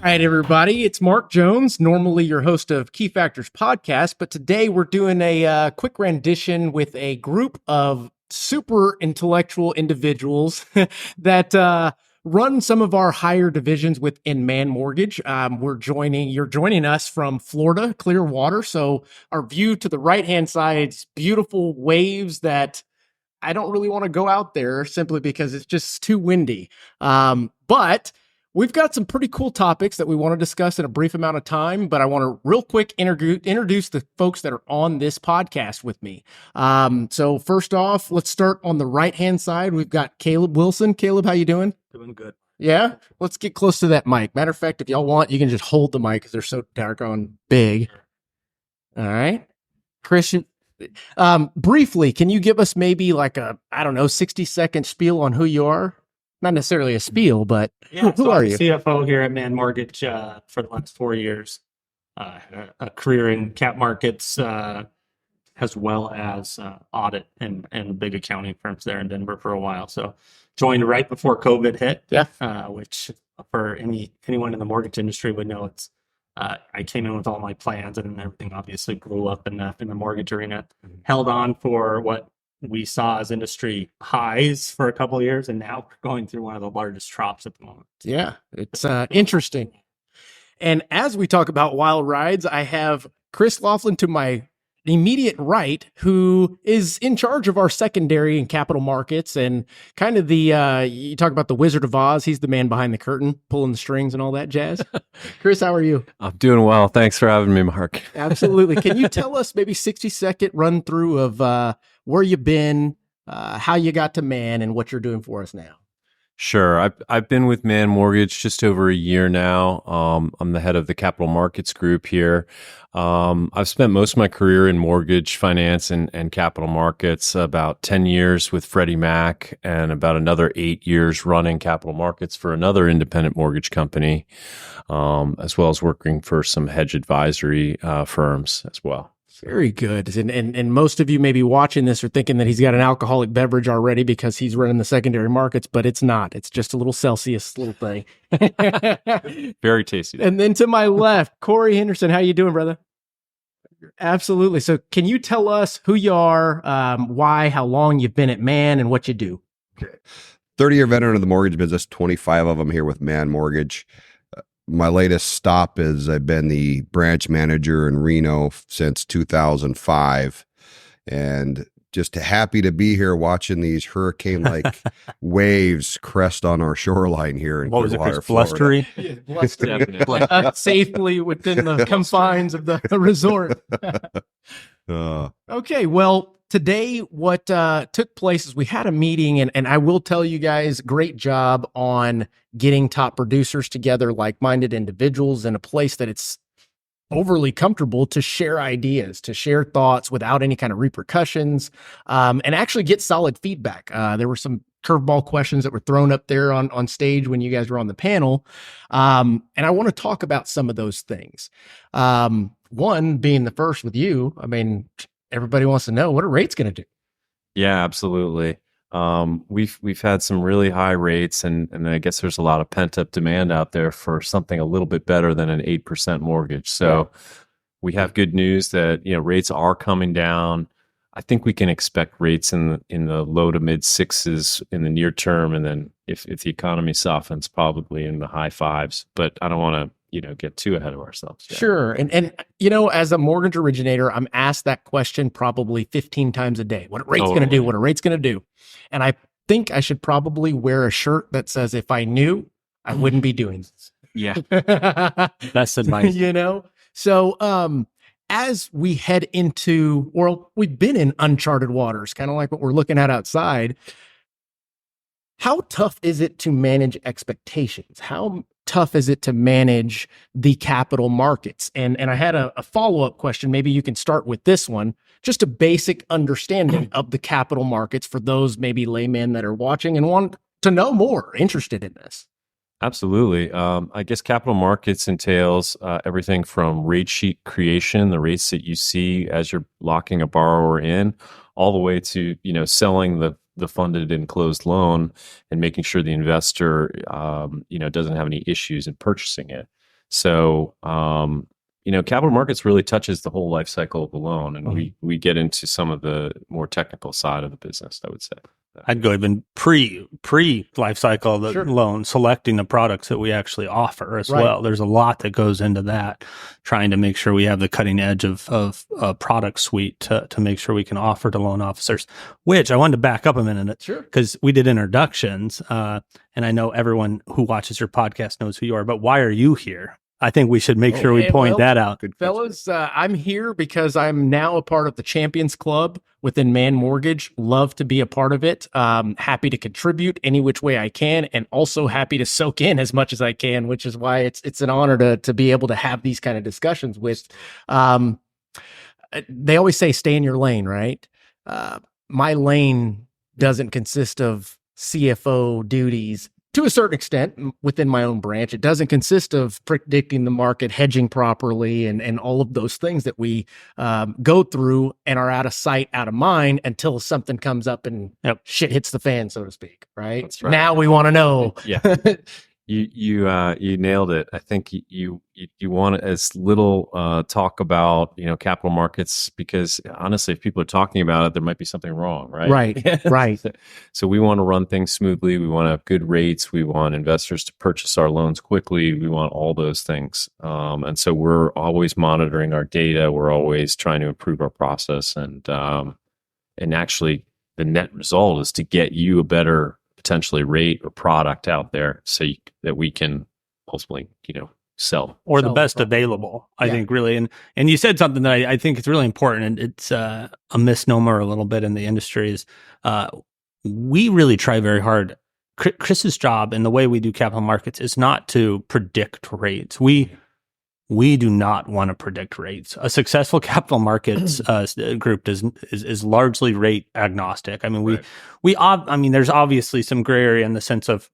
All right, everybody, it's Mark Jones, normally your host of Key Factors Podcast, but today we're doing a quick rendition with a group of super intellectual individuals that run some of our higher divisions within Mann Mortgage. You're joining us from Florida, Clearwater, so our view to the right-hand side is beautiful waves that I don't really want to go out there simply because it's just too windy. But we've got some pretty cool topics that we want to discuss in a brief amount of time, but I want to real quick introduce the folks that are on this podcast with me. So first off, let's start on the right-hand side. We've got Caleb Wilson. Caleb, how you doing? Doing good. Yeah? Let's get close to that mic. Matter of fact, if y'all want, you can just hold the mic because they're so doggone big. All right. Christian, briefly, can you give us maybe like a, 60-second spiel on who you are? Not necessarily a spiel, but who are you? CFO here at Mann Mortgage for the last 4 years. A career in cap markets as well as audit and big accounting firms there in Denver for a while. So joined right before COVID hit, which for anyone in the mortgage industry would know it's I came in with all my plans and everything obviously blew up in the mortgage arena. Held on for what we saw as industry highs for a couple of years, and now we're going through one of the largest troughs at the moment. Yeah, it's interesting. And as we talk about wild rides, I have Chris Laughlin to my immediate right, who is in charge of our secondary and capital markets and kind of the, you talk about the Wizard of Oz. He's the man behind the curtain, pulling the strings and all that jazz. Chris, how are you? I'm doing well. Thanks for having me, Mark. Absolutely. Can you tell us maybe 60-second run through of where you've been, how you got to Mann, and what you're doing for us now? Sure. I've been with Mann Mortgage just over a year now. I'm the head of the capital markets group here. I've spent most of my career in mortgage finance and capital markets, about 10 years with Freddie Mac and about another 8 years running capital markets for another independent mortgage company, as well as working for some hedge advisory firms as well. Very good. And most of you may be watching this or thinking that he's got an alcoholic beverage already because he's running the secondary markets, but it's not. It's just a little Celsius little thing. Very tasty. And then to my left, Corey Henderson. How you doing, brother? Absolutely. So can you tell us who you are, why, how long you've been at Mann, and what you do? Okay. 30-year veteran of the mortgage business, 25 of them here with Mann Mortgage. My latest stop is I've been the branch manager in Reno since 2005, and just happy to be here watching these hurricane-like waves crest on our shoreline here in Clearwater, blustery? Yeah, blustery. Safely within the confines of the resort. Okay, well, today what took place is we had a meeting, and I will tell you guys, great job on getting top producers together, like-minded individuals in a place that it's overly comfortable to share ideas, to share thoughts without any kind of repercussions, and actually get solid feedback. There were some curveball questions that were thrown up there on stage when you guys were on the panel. And I want to talk about some of those things. One being the first with you. I mean, everybody wants to know what are rates going to do? Yeah, absolutely. We've had some really high rates, and I guess there's a lot of pent up demand out there for something a little bit better than an 8% mortgage. So we have good news that rates are coming down. I think we can expect rates in the low to mid sixes in the near term, and then if the economy softens, probably in the high fives. But I don't want to get too ahead of ourselves yet. Sure. And as a mortgage originator, I'm asked that question probably 15 times a day. What are rates going to do? What are rates going to do? And I think I should probably wear a shirt that says, if I knew, I wouldn't be doing this. Yeah. That's advice. So as we head into, or we've been in uncharted waters, kind of like what we're looking at outside, how tough is it to manage expectations? How tough is it to manage the capital markets? And I had a follow-up question. Maybe you can start with this one, just a basic understanding of the capital markets for those maybe laymen that are watching and want to know more, interested in this. Absolutely. I guess capital markets entails everything from rate sheet creation, the rates that you see as you're locking a borrower in, all the way to selling the funded and closed loan and making sure the investor doesn't have any issues in purchasing it. So, capital markets really touches the whole life cycle of the loan, and we get into some of the more technical side of the business, I would say. I'd go even pre life cycle of the loan, selecting the products that we actually offer as well. There's a lot that goes into that, trying to make sure we have the cutting edge of a product suite to make sure we can offer to loan officers, which I wanted to back up a minute. Sure. Because we did introductions, and I know everyone who watches your podcast knows who you are, but why are you here? I think we should make sure we point that out. Good fellas, I'm here because I'm now a part of the Champions Club within Mann Mortgage. Love to be a part of it. Happy to contribute any which way I can, and also happy to soak in as much as I can, which is why it's an honor to be able to have these kind of discussions with. They always say stay in your lane, right? My lane doesn't consist of CFO duties. To a certain extent, within my own branch, it doesn't consist of predicting the market, hedging properly, and all of those things that we go through and are out of sight, out of mind until something comes up and shit hits the fan, so to speak. Right? That's right. Now we want to know. Yeah. You nailed it. I think you want as little talk about capital markets, because honestly, if people are talking about it, there might be something wrong, right? Right. So we want to run things smoothly. We want to have good rates. We want investors to purchase our loans quickly. We want all those things, and so we're always monitoring our data. We're always trying to improve our process, and actually, the net result is to get you a better potentially rate or product out there that we can ultimately, sell. Or the best available, I think, really. And you said something that I think is really important, and it's a misnomer a little bit in the industry is we really try very hard. Chris's job and the way we do capital markets is not to predict rates. We do not want to predict rates. A successful capital markets group is largely rate agnostic. I mean, there's obviously some gray area in the sense of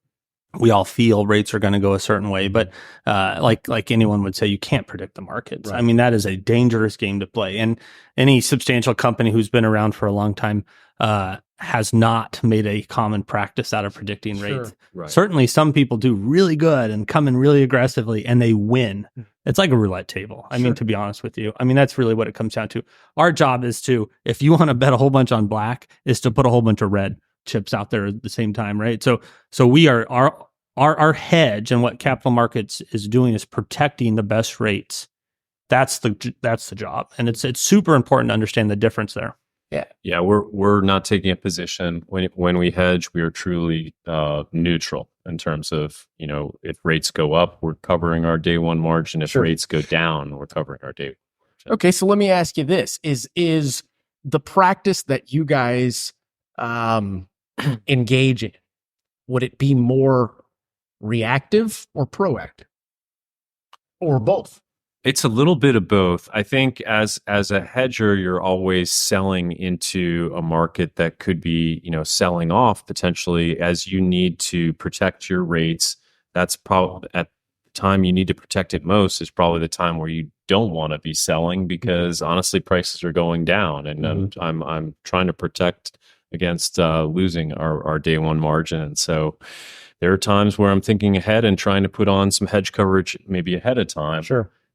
we all feel rates are going to go a certain way, but like anyone would say, you can't predict the markets. Right. I mean, that is a dangerous game to play. And any substantial company who's been around for a long time has not made a common practice out of predicting rates. Right. Certainly, some people do really good and come in really aggressively, and they win. It's like a roulette table. I mean, to be honest with you, that's really what it comes down to. Our job is to, if you want to bet a whole bunch on black, is to put a whole bunch of red chips out there at the same time, right? So we are our hedge, and what capital markets is doing is protecting the best rates. That's the job, and it's super important to understand the difference there. Yeah, we're not taking a position when we hedge. We are truly neutral in terms of if rates go up, we're covering our day one margin. If rates go down, we're covering our day one margin. Okay, so let me ask you this: is the practice that you guys engage in, would it be more reactive or proactive, or both? It's a little bit of both. I think as a hedger, you're always selling into a market that could be, selling off potentially as you need to protect your rates. That's probably at the time you need to protect it most is probably the time where you don't want to be selling, because honestly, prices are going down, and I'm trying to protect against losing our day one margin. And so there are times where I'm thinking ahead and trying to put on some hedge coverage maybe ahead of time.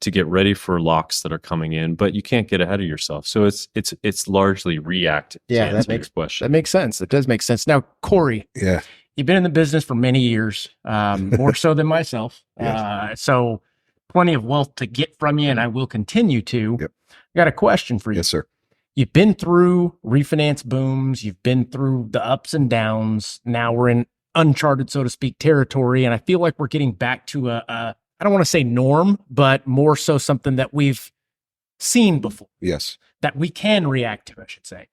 To get ready for locks that are coming in, but you can't get ahead of yourself. So it's largely reactive. Yeah, that makes sense. It does make sense. Now, Corey, you've been in the business for many years, more so than myself. So plenty of wealth to get from you, and I will continue to. I got a question for you. Yes, sir. You've been through refinance booms. You've been through the ups and downs. Now we're in uncharted, so to speak, territory, and I feel like we're getting back to I don't want to say norm, but more so something that we've seen before. Yes. That we can react to, I should say.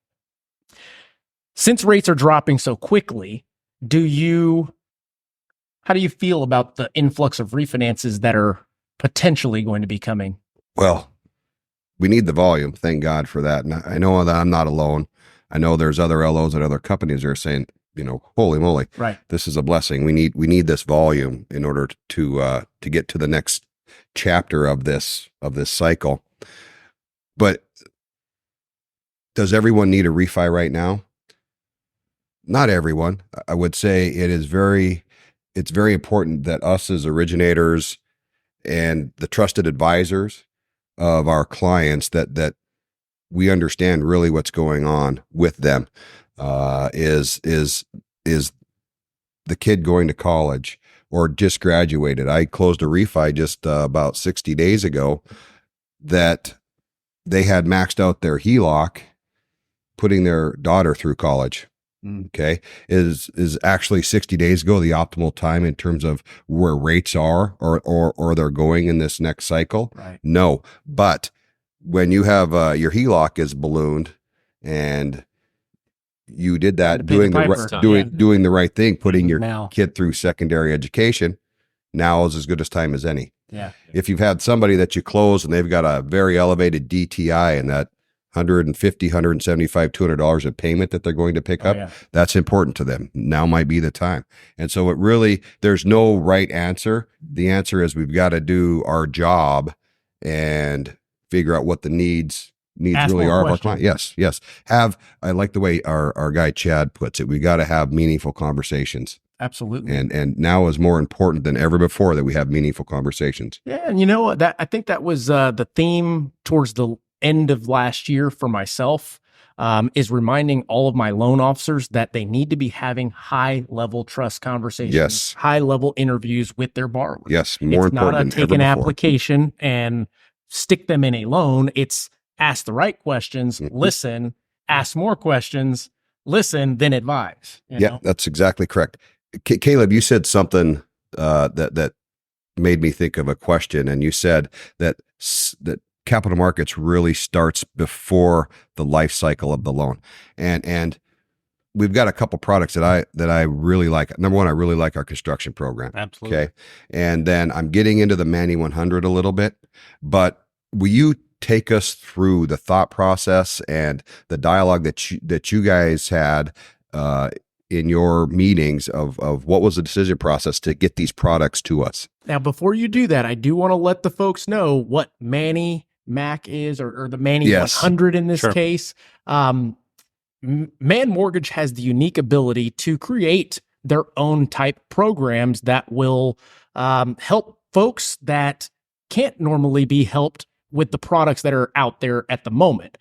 Since rates are dropping so quickly, how do you feel about the influx of refinances that are potentially going to be coming? Well, we need the volume. Thank God for that. And I know that I'm not alone. I know there's other LOs and other companies that are saying, holy moly, this is a blessing. We need this volume in order to get to the next chapter of this cycle. But does everyone need a refi right now? Not everyone. I would say it's very important that us as originators and the trusted advisors of our clients that we understand really what's going on with them. Is the kid going to college or just graduated? I closed a refi just about 60 days ago that they had maxed out their HELOC, putting their daughter through college. Okay. Is actually 60 days ago the optimal time in terms of where rates are or they're going in this next cycle? Right. No. But when you have your HELOC is ballooned and you did that doing the right thing, putting your kid through secondary education, now is as good a time as any. Yeah. If you've had somebody that you close and they've got a very elevated DTI and that $150, $175, $200 a payment that they're going to pick up, that's important to them. Now might be the time. And so it really, there's no right answer. The answer is we've got to do our job and figure out what the needs really are of our client. Yes. I like the way our guy Chad puts it. We got to have meaningful conversations. Absolutely. And now is more important than ever before that we have meaningful conversations. Yeah. And you know what, I think that was the theme towards the end of last year for myself, is reminding all of my loan officers that they need to be having high level trust conversations, high level interviews with their borrowers. Yes. More it's important not than take an application and stick them in a loan. It's ask the right questions, listen, ask more questions, listen, then advise. You know? That's exactly correct. Caleb, you said something that made me think of a question, and you said that capital markets really starts before the life cycle of the loan, and we've got a couple products that I really like. Number one, I really like our construction program. Absolutely. Okay, and then I'm getting into the Manny 100 a little bit, but will you take us through the thought process and the dialogue that you guys had in your meetings of what was the decision process to get these products to us? Now, before you do that, I do want to let the folks know what Manny Mac is, or the Manny 100 in this case. Mann Mortgage has the unique ability to create their own type programs that will help folks that can't normally be helped with the products that are out there at the moment.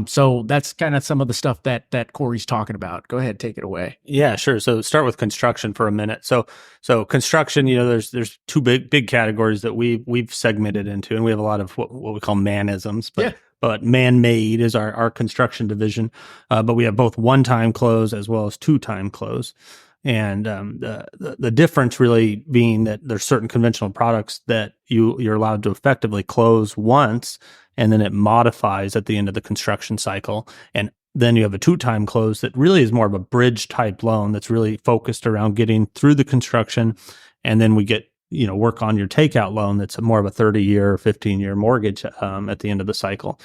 So that's kind of some of the stuff that Corey's talking about. Go ahead, take it away. Yeah, sure. So start with construction for a minute. So construction, there's two big categories that we've segmented into, and we have a lot of what we call manisms, but man-made is our construction division. But we have both one-time close as well as two-time close. And the difference really being that there's certain conventional products that you're allowed to effectively close once, and then it modifies at the end of the construction cycle. And then you have a two-time close that really is more of a bridge type loan that's really focused around getting through the construction. And then we get, work on your takeout loan that's more of a 30-year, 15-year mortgage at the end of the cycle.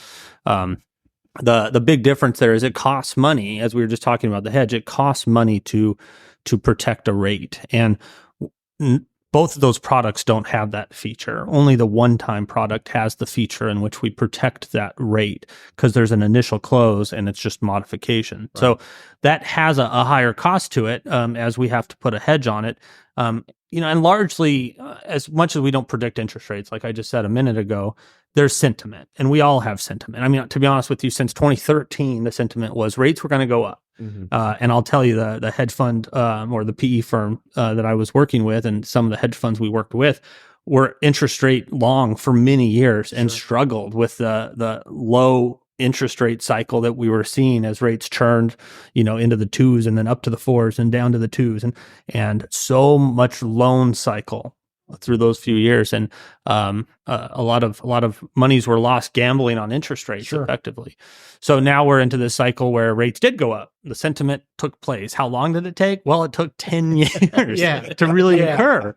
The big difference there is it costs money, as we were just talking about the hedge, it costs money to protect a rate. And both of those products don't have that feature. Only the one-time product has the feature in which we protect that rate because there's an initial close and it's just modification. Right. So that has a higher cost to it as we have to put a hedge on it. And largely, as much as we don't predict interest rates, like I just said a minute ago, there's sentiment, and we all have sentiment. I mean, to be honest with you, since 2013, the sentiment was rates were going to go up. Mm-hmm. And I'll tell you, the hedge fund or the PE firm that I was working with, and some of the hedge funds we worked with, were interest rate long for many years and struggled with the low interest rate cycle that we were seeing as rates churned, into the twos and then up to the fours and down to the twos, and so much loan cycle through those few years, and a lot of monies were lost gambling on interest rates effectively. So now we're into this cycle where rates did go up. The sentiment took place. How long did it take? Well, it took 10 years to really occur.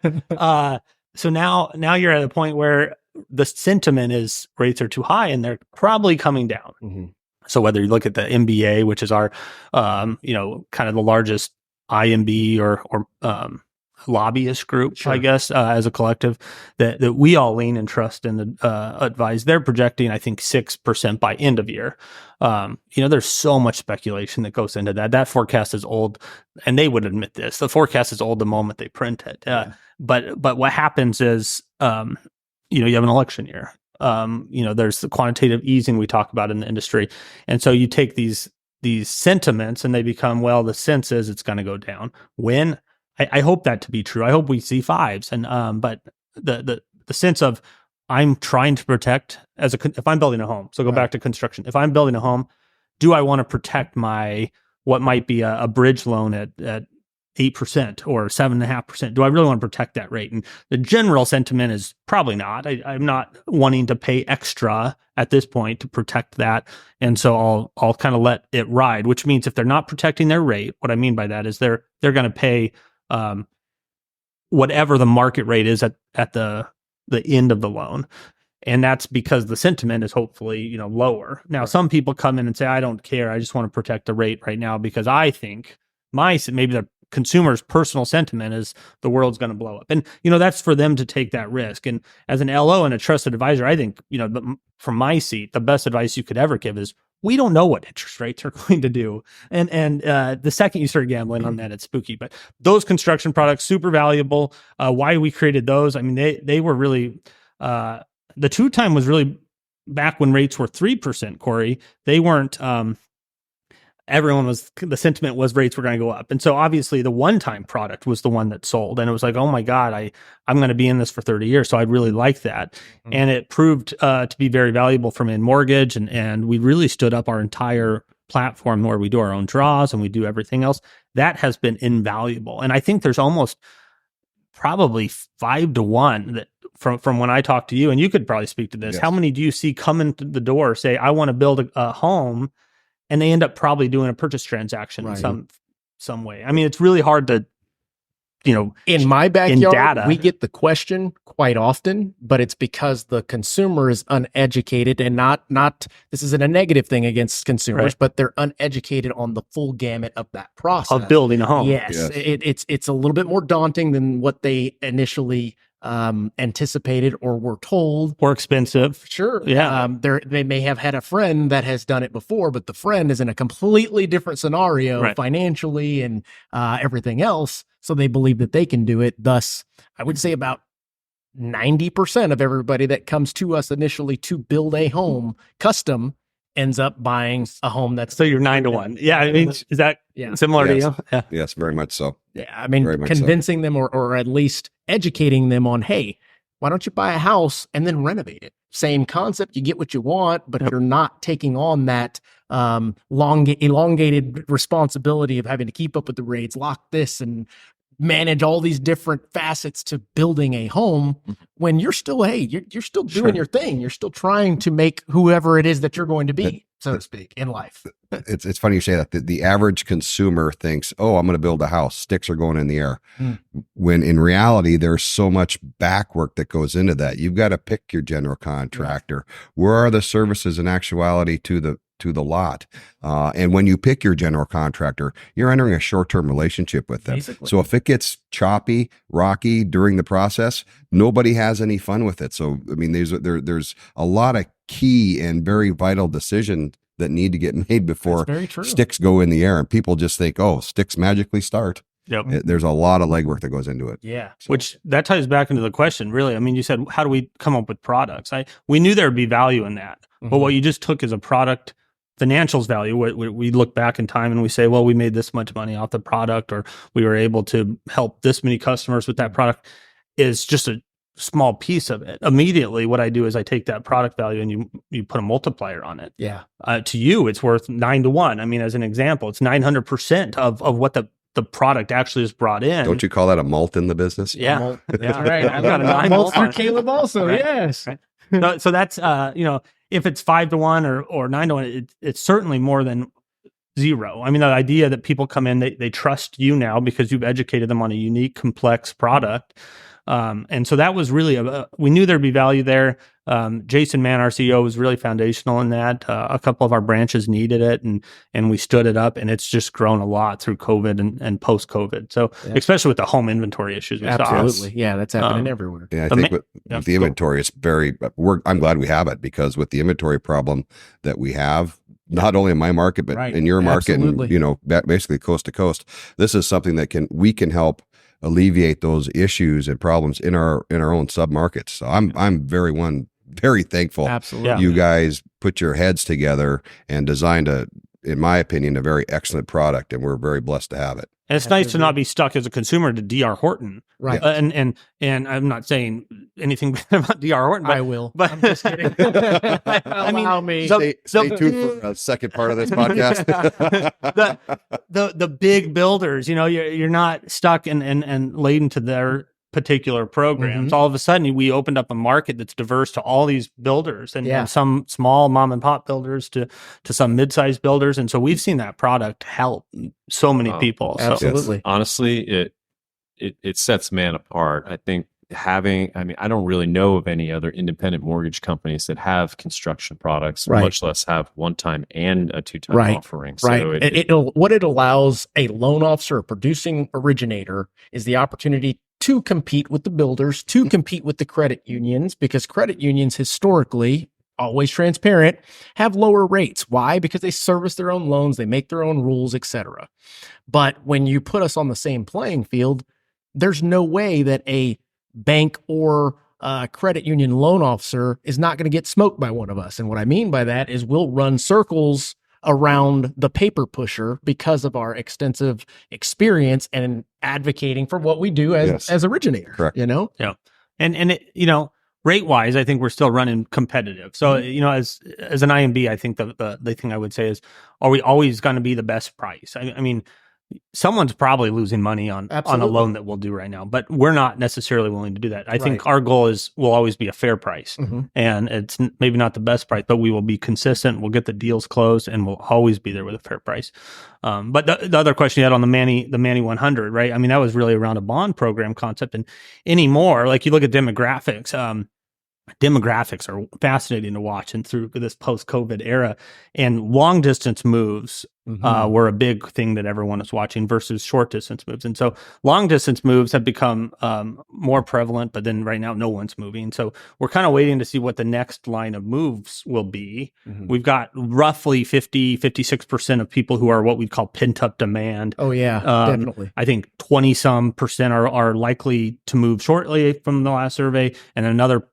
So now you're at a point where the sentiment is rates are too high and they're probably coming down. Mm-hmm. So whether you look at the MBA, which is our, kind of the largest IMB or lobbyist group, I guess, as a collective that we all lean and trust and advise. They're projecting, I think, 6% by end of year. There's so much speculation that goes into that. That forecast is old, and they would admit this. The forecast is old the moment they print it. But what happens is you have an election year. There's the quantitative easing we talk about in the industry. And so you take these sentiments and they become, well, the sense is it's going to go down. When I hope that to be true. I hope we see fives. And but the sense of I'm trying to protect if I'm building a home. So go back to construction. If I'm building a home, do I want to protect what might be a bridge loan at 8% or 7.5%? Do I really want to protect that rate? And the general sentiment is probably not. I'm not wanting to pay extra at this point to protect that. And so I'll kind of let it ride, which means if they're not protecting their rate, what I mean by that is they're going to pay whatever the market rate is at the end of the loan. And that's because the sentiment is hopefully, lower. Now, some people come in and say, I don't care. I just want to protect the rate right now because I think maybe the consumer's personal sentiment is the world's going to blow up. And, that's for them to take that risk. And as an LO and a trusted advisor, I think, from my seat, the best advice you could ever give is we don't know what interest rates are going to do. And the second you start gambling on that, it's spooky. But those construction products, super valuable. Why we created those, I mean, they were really, the 2-time was really back when rates were 3%, Corey. They weren't, the sentiment was rates were going to go up. And so obviously the 1-time product was the one that sold. And it was like, oh my God, I'm going to be in this for 30 years. So I really like that. Mm-hmm. And it proved to be very valuable for Mann Mortgage. And we really stood up our entire platform where we do our own draws and we do everything else. That has been invaluable. And I think there's almost probably 5-to-1 that from when I talk to you, and you could probably speak to this. Yes. How many do you see come into the door, say, I want to build a home, and they end up probably doing a purchase transaction in some way? I mean, it's really hard to, in my backyard, we get the question quite often, but it's because the consumer is uneducated and not, this isn't a negative thing against consumers, right, but they're uneducated on the full gamut of that process. Of building a home. Yes. It's a little bit more daunting than what they initially anticipated or were told. More expensive. Sure. Yeah. They may have had a friend that has done it before, but the friend is in a completely different scenario, right, financially and everything else. So they believe that they can do it. Thus, I would say about 90% of everybody that comes to us initially to build a home custom ends up buying a home that's... So you're 9-to-1. Yeah. I mean, is that similar to you? Yeah. Yes, very much so. Yeah. I mean, convincing them or at least educating them on, hey, why don't you buy a house and then renovate it? Same concept. You get what you want, but you're not taking on that elongated responsibility of having to keep up with the rates, lock this and manage all these different facets to building a home when you're still, you're still doing your thing. You're still trying to make whoever it is that you're going to be, so to speak, in life. It's funny you say that. The average consumer thinks, oh, I'm going to build a house. Sticks are going in the air. When in reality, there's so much back work that goes into that. You've got to pick your general contractor. Where are the services in actuality to the lot? And when you pick your general contractor, you're entering a short-term relationship with them. Basically. So if it gets choppy, rocky during the process, nobody has any fun with it. So, I mean, there's a lot of key and very vital decisions that need to get made before sticks go in the air. And people just think, oh, sticks magically start. Yep. There's a lot of legwork that goes into it. Yeah. So. Which that ties back into the question, really. I mean, you said, how do we come up with products? We knew there would be value in that. But what you just took is a product financials value. We look back in time and we say, well, we made this much money off the product, or we were able to help this many customers with that product, is just a small piece of it. Immediately, what I do is I take that product value and you put a multiplier on it. Yeah. To you, it's worth 9-to-1. I mean, as an example, it's 900% of what the product actually is brought in. Don't you call that a mult in the business? Yeah. Yeah. Right. I've got a 9 mult for Caleb also. Right. Yes. Right. So that's, if it's 5-to-1 or 9-to-1, it's certainly more than 0. I mean, the idea that people come in, they trust you now because you've educated them on a unique, complex product. And so that was really, we knew there'd be value there. Jason Mann, our CEO, was really foundational in that. A couple of our branches needed it and we stood it up, and it's just grown a lot through COVID and post-COVID. So especially with the home inventory issues. Absolutely. Yeah, that's happening everywhere. Yeah, I think with the inventory, it's I'm glad we have it, because with the inventory problem that we have, not only in my market, but in your market, and basically coast to coast, this is something that we can help alleviate those issues and problems in our own submarkets. So I'm very thankful. Absolutely. You guys put your heads together and designed in my opinion, a very excellent product, and we're very blessed to have it. And it's nice to not be stuck as a consumer to D.R. Horton. Right. And I'm not saying anything bad about D.R. Horton, but I will. but I'm just kidding. I mean, Allow me. Stay tuned for a second part of this podcast. the big builders, you're not stuck and laden to their particular programs. All of a sudden, we opened up a market that's diverse to all these builders, and some small mom and pop builders to some mid-sized builders, and so we've seen that product help so many people. Absolutely. So, honestly, it sets Mann apart. I think I don't really know of any other independent mortgage companies that have construction products, much less have one-time and a two-time offering. So what it allows a loan officer, a producing originator, is the opportunity to compete with the builders, to compete with the credit unions, because credit unions historically, always transparent, have lower rates. Why? Because they service their own loans, they make their own rules, etc. But when you put us on the same playing field, there's no way that a bank or credit union loan officer is not going to get smoked by one of us. And what I mean by that is we'll run circles around the paper pusher because of our extensive experience and advocating for what we do as originators. Correct. Yeah. And it, rate wise, I think we're still running competitive. So, as an IMB, I think the thing I would say is, are we always going to be the best price? I mean, someone's probably losing money on a loan that we'll do right now, but we're not necessarily willing to do that. I think our goal will always be a fair price, and it's maybe not the best price, but we will be consistent. We'll get the deals closed, and we'll always be there with a fair price. But the other question you had on the Manny 100, right? I mean, that was really around a bond program concept, and anymore, like you look at demographics. Demographics are fascinating to watch, and through this post-COVID era, and long distance moves were a big thing that everyone is watching versus short distance moves. And so long distance moves have become more prevalent, but then right now no one's moving. So we're kind of waiting to see what the next line of moves will be. We've got roughly 56% of people who are what we call pent up demand. Oh yeah, definitely. I think 20% are likely to move shortly from the last survey, and another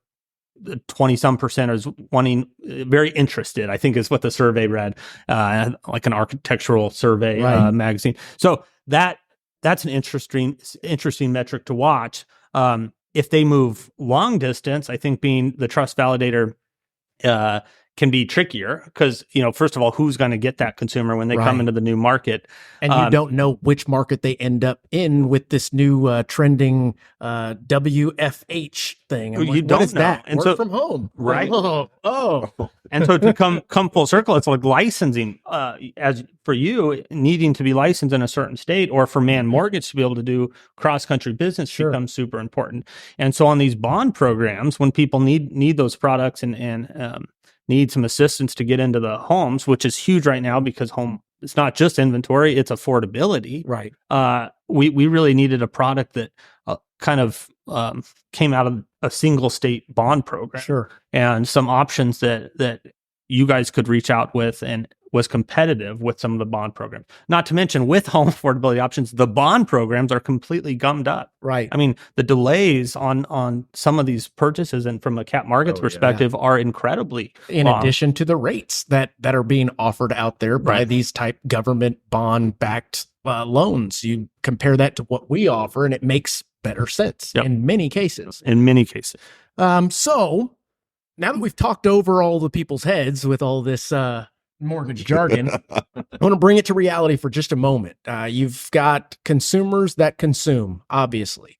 20% is wanting, very interested, I think is what the survey read, like an architectural survey magazine. So that's an interesting metric to watch. If they move long distance, I think being the trust validator can be trickier because, first of all, who's going to get that consumer when they come into the new market? And you don't know which market they end up in with this new trending WFH thing. You don't what is know. that? And Work from home. Right. Oh. And so to come full circle, it's like licensing, as for you needing to be licensed in a certain state, or for Mann Mortgage to be able to do cross-country business becomes super important. And so on these bond programs, when people need those products and need some assistance to get into the homes, which is huge right now because it's not just inventory, it's affordability. Right. We really needed a product that kind of came out of a single state bond program. Sure. And some options that you guys could reach out with and was competitive with some of the bond programs. Not to mention with home affordability options, the bond programs are completely gummed up. Right. I mean, the delays on some of these purchases and from a cap markets perspective are incredibly in long. addition to the rates that are being offered out there by these type government bond backed loans. You compare that to what we offer and it makes better sense in many cases. So now that we've talked over all the people's heads with all this mortgage jargon, I want to bring it to reality for just a moment. You've got consumers that consume, obviously,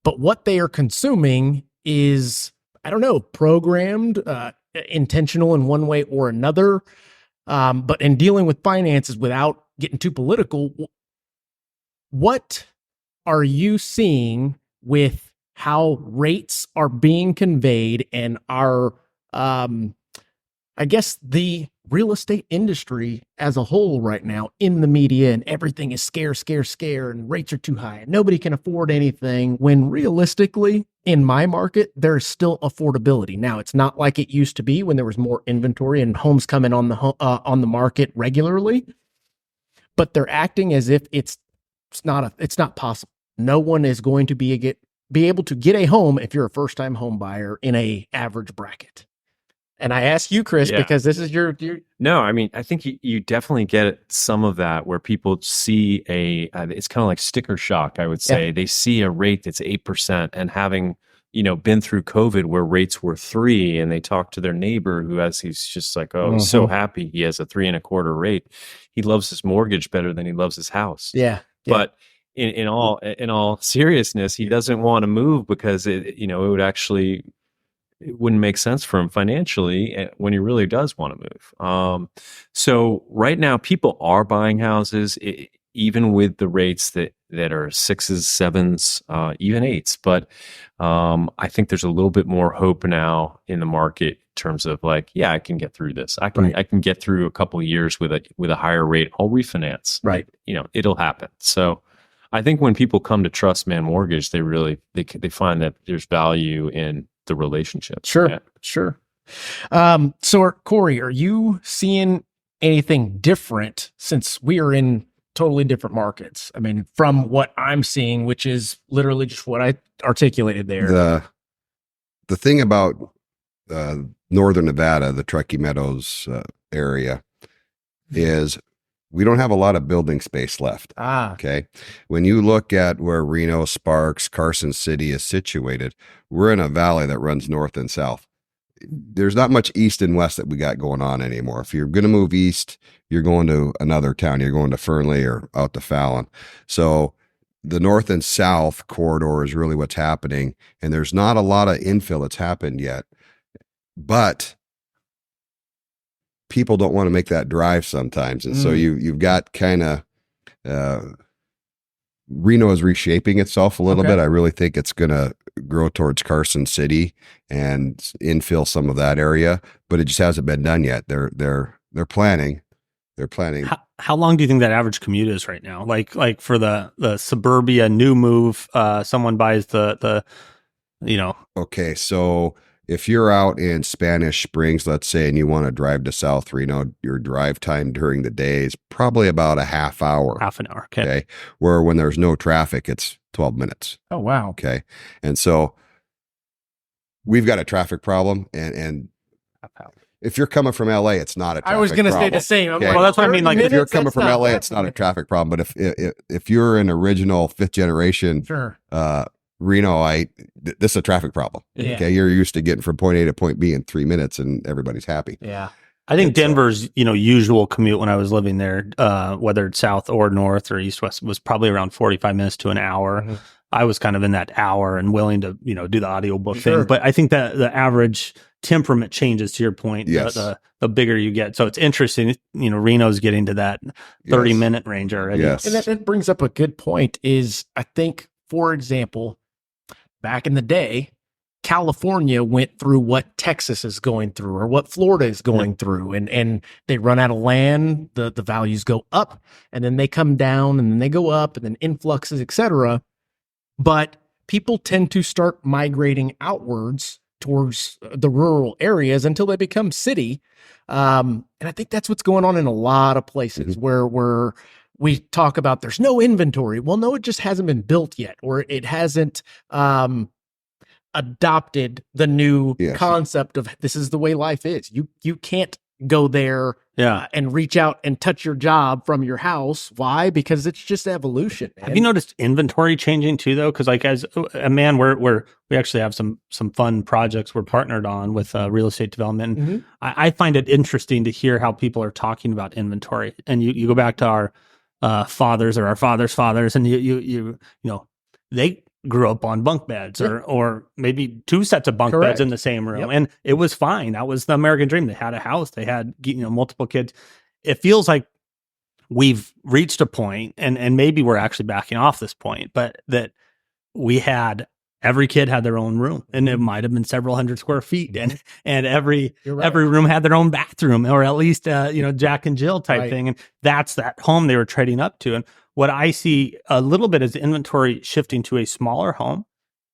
but what they are consuming is, I don't know, programmed, intentional in one way or another. But in dealing with finances, without getting too political, what are you seeing with how rates are being conveyed and our, I guess the real estate industry as a whole right now in the media, and everything is scare, and rates are too high and nobody can afford anything, when realistically in my market, there's still affordability. Now, it's not like it used to be when there was more inventory and homes coming on the market regularly, but they're acting as if it's not possible. no one is going to be able to get a home if you're a first-time home buyer in a average bracket. And I ask you, Chris, Yeah. because this is your No, I mean, I think you definitely get some of that where people see it's kind of like sticker shock, I would say. They see a rate that's 8% and having, been through COVID where rates were 3, and they talk to their neighbor he's just like, oh, he's so happy he has a 3.25 rate. He loves his mortgage better than he loves his house. Yeah. But in all seriousness, he doesn't want to move because it wouldn't make sense for him financially when he really does want to move. So right now, people are buying houses, even with the rates that are 6s, 7s, even 8s. But I think there's a little bit more hope now in the market in terms of like, yeah, I can get through this. I can get through a couple of years with a higher rate. I'll refinance. Right. It'll happen. So I think when people come to trust Mann Mortgage, they find that there's value in the relationship. Sure. So Corey, are you seeing anything different since we are in totally different markets? I mean, from what I'm seeing, which is literally just what I articulated there. The thing about northern Nevada, the Truckee Meadows area, is we don't have a lot of building space left. Okay. When you look at where Reno, Sparks, Carson City is situated, we're in a valley that runs north and south. There's not much east and west that we got going on anymore. If you're going to move east, you're going to another town. You're going to Fernley or out to Fallon. So the north and south corridor is really what's happening. And there's not a lot of infill that's happened yet. But people don't want to make that drive sometimes. And so you've got kind of, Reno is reshaping itself a little bit. I really think it's going to grow towards Carson City and infill some of that area, but it just hasn't been done yet. They're planning. They're planning. How long do you think that average commute is right now? Like for the suburbia new move, someone buys Okay. So if you're out in Spanish Springs, let's say, and you want to drive to South Reno, your drive time during the day is probably about a half hour. Half an hour. Okay. Where when there's no traffic, it's 12 minutes. Oh, wow. Okay. And so we've got a traffic problem. And if you're coming from LA, it's not a traffic problem. I was going to say the same. Okay. Well, that's what I mean. Like if you're coming from LA, it's not a traffic problem. But if you're an original 5th generation, Renoite, this is a traffic problem. Yeah. Okay. You're used to getting from point A to point B in 3 minutes and everybody's happy. Yeah. I think Denver's, usual commute when I was living there, whether it's south or north or east west, was probably around 45 minutes to an hour. Mm-hmm. I was kind of in that hour and willing to, do the audiobook thing. But I think that the average temperament changes, to your point, yes. the bigger you get. So it's interesting, Reno's getting to that 30-minute range already. Yes. And that brings up a good point is, I think, for example, back in the day, California went through what Texas is going through or what Florida is going through, and they run out of land, the values go up, and then they come down, and then they go up, and then influxes, etc. But people tend to start migrating outwards towards the rural areas until they become city. And I think that's what's going on in a lot of places where we talk about there's no inventory. Well, no, it just hasn't been built yet, or it hasn't adopted the new concept of this is the way life is. You can't go there and reach out and touch your job from your house. Why? Because it's just evolution. Man. Have you noticed inventory changing too, though? Because like as a man, we actually have some fun projects we're partnered on with real estate development. Mm-hmm. I find it interesting to hear how people are talking about inventory. And you go back to our fathers or our fathers' fathers, and they grew up on bunk beds or maybe 2 sets of bunk beds in the same room. And it was fine. That was the American dream. They had a house, they had, multiple kids. It feels like we've reached a point, and maybe we're actually backing off this point, but that every kid had their own room, and it might have been several hundred square feet, and every room had their own bathroom, or at least Jack and Jill type thing. And that's that home they were trading up to. And what I see a little bit is inventory shifting to a smaller home,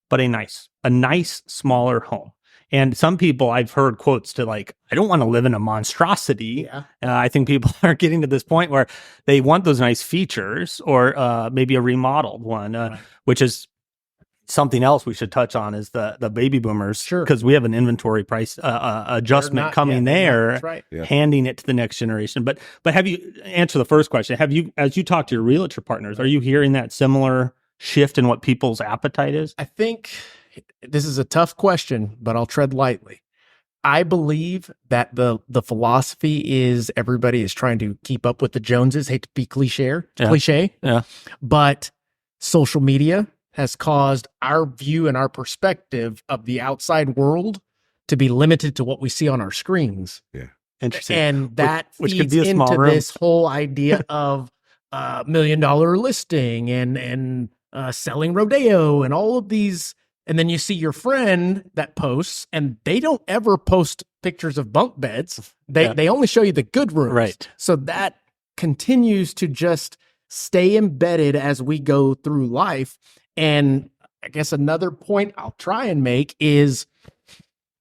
but a nice smaller home. And some people, I've heard quotes to like, I don't want to live in a monstrosity. Yeah. I think people are getting to this point where they want those nice features or maybe a remodeled one, which is something else we should touch on is the baby boomers. Sure. Because we have an inventory price adjustment coming there, That's right. Yeah. handing it to the next generation. But have you answer the first question? Have you, as you talk to your realtor partners, are you hearing that similar shift in what people's appetite is? I think this is a tough question, but I'll tread lightly. I believe that the philosophy is everybody is trying to keep up with the Joneses. Hate to be cliche, Yeah. but social media has caused our view and our perspective of the outside world to be limited to what we see on our screens. Interesting. And that Which could feeds be a small into room. this whole idea of $1 million listing and selling rodeo and all of these. And then you see your friend that posts, and they don't ever post pictures of bunk beds. They only show you the good rooms. Right. So that continues to just stay embedded as we go through life. And I guess another point I'll try and make is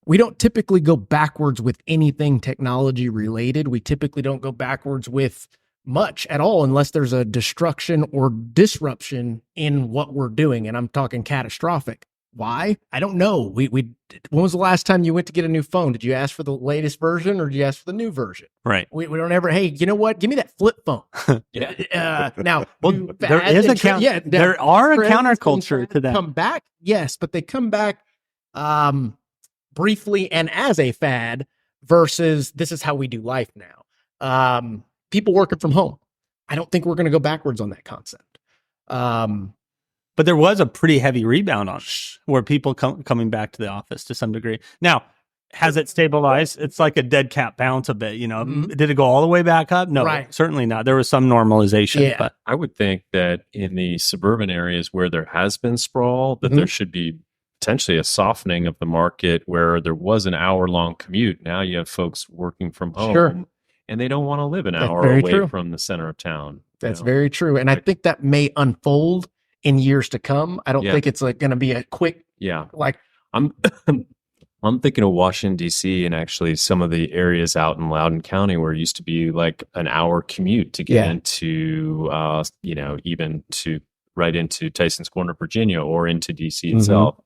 we don't typically go backwards with anything technology related. We typically don't go backwards with much at all unless there's a destruction or disruption in what we're doing. And I'm talking catastrophic. Why? I don't know. When was the last time you went to get a new phone? Did you ask for the latest version or did you ask for the new version? Right. We don't ever, hey, you know what? Give me that flip phone. Now, Well, there is there are a counterculture to that. Come back, yes, but they come back briefly and as a fad versus this is how we do life now. People working from home. I don't think we're going to go backwards on that concept. But there was a pretty heavy rebound on it, where people coming back to the office to some degree. Now, has it stabilized? It's like a dead cat bounce a bit, you know. Mhm. Did it go all the way back up? No, Right. certainly not. There was some normalization, Yeah. but I would think that in the suburban areas where there has been sprawl, that Mhm. there should be potentially a softening of the market where there was an hour-long commute. Now you have folks working from home, Sure. and they don't want to live an That's hour very away true. from the center of town. That's very true. And I think that may unfold in years to come. I don't Yeah. think it's like going to be a quick, Yeah. like, I'm I'm thinking of Washington D.C. and actually some of the areas out in Loudoun County where it used to be like an hour commute to get Yeah. into even to right into Tyson's Corner, Virginia, or into D.C. Mhm. itself.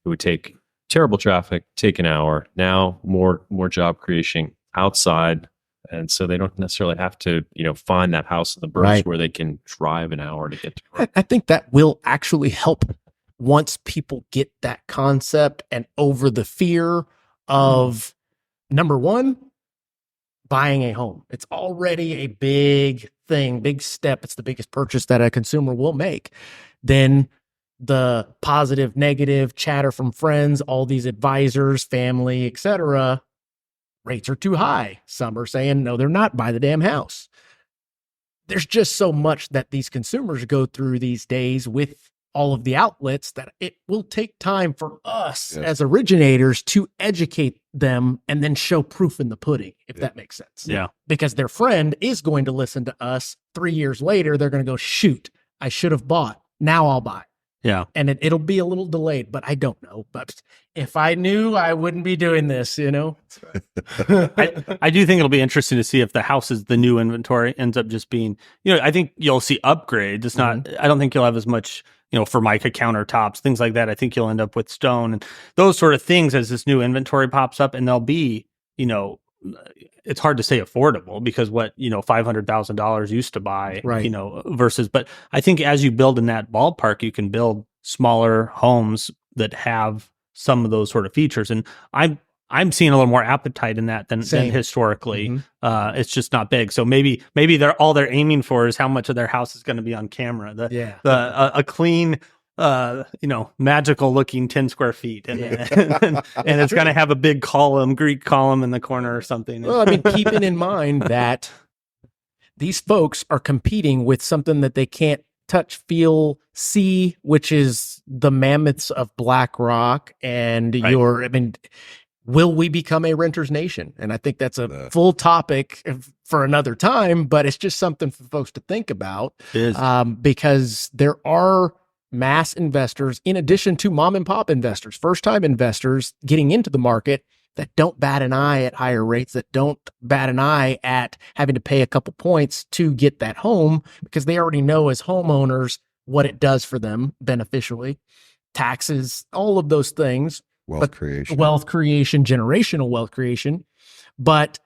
It would take terrible traffic, take an hour. Now more job creation outside, and so they don't necessarily have to find that house in the burbs Right. where they can drive an hour to get to work. I think that will actually help once people get that concept and over the fear of number one, buying a home. It's already a big thing, big step. It's the biggest purchase that a consumer will make. Then the positive, negative chatter from friends, all these advisors, family, etc. Rates are too high. Some are saying, no, they're not. Buy the damn house. There's just so much that these consumers go through these days with all of the outlets that it will take time for us Yes. as originators to educate them and then show proof in the pudding, if that makes sense. Yeah. Because their friend is going to listen to us 3 years later. They're going to go, shoot, I should have bought. Now I'll buy. yeah. And it'll be a little delayed, but I don't know. But if I knew, I wouldn't be doing this, I do think it'll be interesting to see if the houses, the new inventory ends up just being, I think you'll see upgrades. It's not, I don't think you'll have as much, Formica countertops, things like that. I think you'll end up with stone and those sort of things as this new inventory pops up, and they'll be, it's hard to say affordable because what, $500,000 used to buy, Right. Versus, but I think as you build in that ballpark, you can build smaller homes that have some of those sort of features. And I'm seeing a little more appetite in that than Same. historically. Mhm. It's just not big. So maybe they're aiming for is how much of their house is going to be on camera. Yeah. A clean, magical looking 10 square feet. And, and it's going to have a big Greek column in the corner or something. Well, I mean, keeping in mind that these folks are competing with something that they can't touch, feel, see, which is the mammoths of Black Rock and Right. will we become a renter's nation? And I think that's a Yeah. full topic for another time, but it's just something for folks to think about. It is. Because there are mass investors, in addition to mom and pop investors, first time investors getting into the market that don't bat an eye at higher rates, that don't bat an eye at having to pay a couple points to get that home, because they already know as homeowners what it does for them beneficially, taxes, all of those things. Wealth creation. Wealth creation, generational wealth creation. But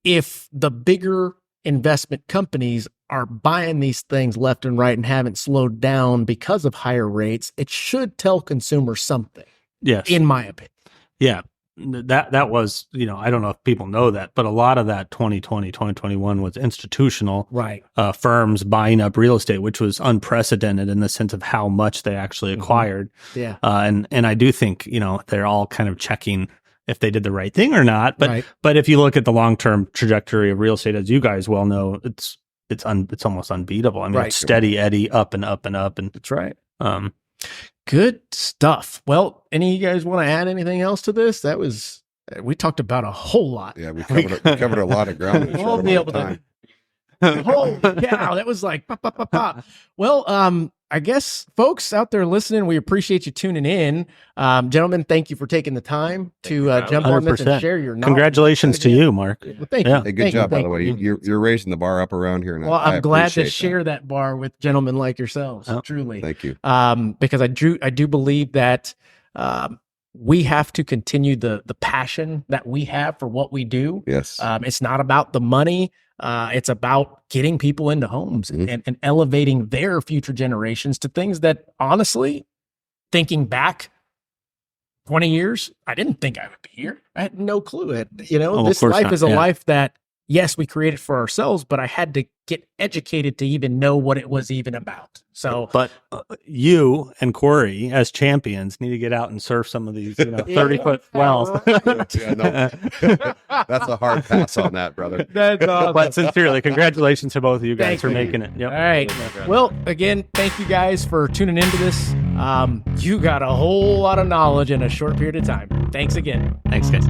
if the bigger investment companies are buying these things left and right and haven't slowed down because of higher rates, it should tell consumers something. Yes. In my opinion. Yeah. That was, I don't know if people know that, but a lot of that 2020, 2021 was institutional Right. Firms buying up real estate, which was unprecedented in the sense of how much they actually acquired. Yeah. And I do think, they're all kind of checking if they did the right thing or not. But Right. but if you look at the long-term trajectory of real estate, as you guys well know, it's almost unbeatable. I mean, Right. it's steady Eddie up and up and up. And That's right. um, Good stuff. Well, any of you guys want to add anything else to this? We talked about a whole lot. Yeah, we covered a lot of ground in a We'll short be amount able of to- time. Holy cow, that was like pop, pop, pop, pop. Well, I guess folks out there listening, we appreciate you tuning in. Gentlemen, thank you for taking the time to jump on this and 100%. share your knowledge. Congratulations to you, Mark. Well, thank Yeah. you. Hey, good Thank you, job, by thank the way. you. You're raising the bar up around here. And Well, I I'm glad to appreciate that. share that bar with gentlemen like yourselves. Oh. Truly. Thank you. Because I do believe that we have to continue the passion that we have for what we do. Yes. It's not about the money. It's about getting people into homes Mhm. and elevating their future generations to things that, honestly, thinking back 20 years, I didn't think I would be here. I had no clue. of This course life not. is a Yeah. life that, yes, we created for ourselves, but I had to get educated to even know what it was even about. So, But you and Corey, as champions, need to get out and surf some of these 30-foot wells. Yeah, no. That's a hard pass on that, brother. that's awesome. But sincerely, congratulations to both of you guys Thank for you. making it. Yep. All right. Well, again, thank you guys for tuning into this. You got a whole lot of knowledge in a short period of time. Thanks again. Thanks, guys.